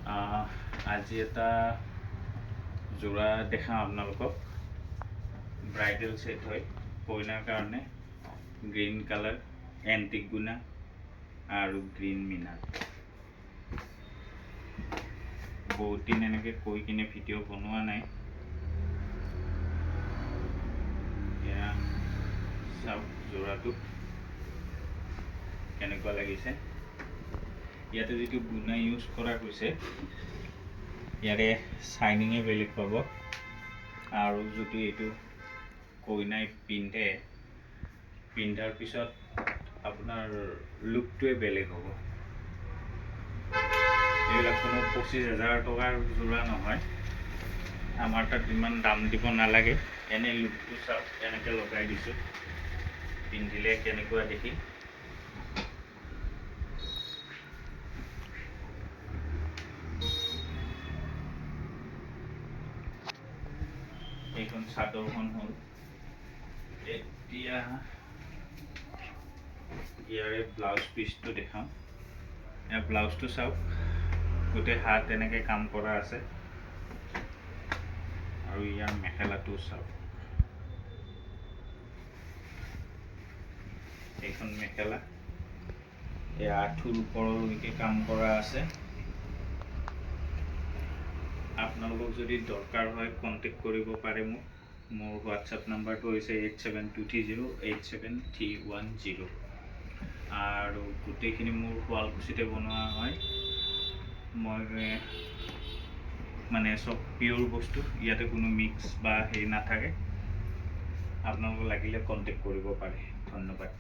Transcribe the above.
আজি এটা যোৰা দেখাম আপোনালোকক। ব্ৰাইডেল সেট হয় কইনাৰ কাৰণে। গ্ৰীণ কালাৰ এণ্টিক গুণা আৰু গ্ৰীণ মিনাৰ। বহুত দিন এনেকৈ কৈ কিনে ভিডিঅ' বনোৱা নাই। এয়া চাওক যোৰাটো কেনেকুৱা লাগিছে। ইয়াতে যিটো গুণা ইউজ কৰা হৈছে ইয়াৰে চাইনিঙে বেলেগ পাব, আৰু যদি এইটো কইনাই পিন্ধাৰ পিছত আপোনাৰ লুকটোৱে বেলেগ হ'ব। এইবিলাক কোনো 25,000 টকাৰ যোৰা নহয়। আমাৰ তাত ইমান দাম দিব নালাগে। এনে লুকটো চাওক, এনেকৈ লগাই দিছোঁ, পিন্ধিলে কেনেকুৱা দেখি। এইখন চাদৰখন হ'ল। এতিয়া ইয়াৰে ব্লাউজ পিচটো দেখাওঁ। ইয়াৰ ব্লাউজটো চাওক, গোটেই হাত এনেকৈ কাম কৰা আছে। আৰু ইয়াৰ মেখেলাটো চাওক, এইখন মেখেলা এয়া আঁঠুৰ ওপৰলৈকে কাম কৰা আছে। আপোনালোকক যদি দৰকাৰ হয় কণ্টেক্ট কৰিব পাৰে মোক। মোৰ হোৱাটছআপ নাম্বাৰটো হৈছে 8723087310। আৰু গোটেইখিনি মোৰ শুৱালকুছিতে বনোৱা হয়। মই মানে চব পিয়ৰ বস্তু, ইয়াতে কোনো মিক্স বা হেৰি নাথাকে। আপোনালোকক লাগিলে কণ্টেক্ট কৰিব পাৰে। ধন্যবাদ।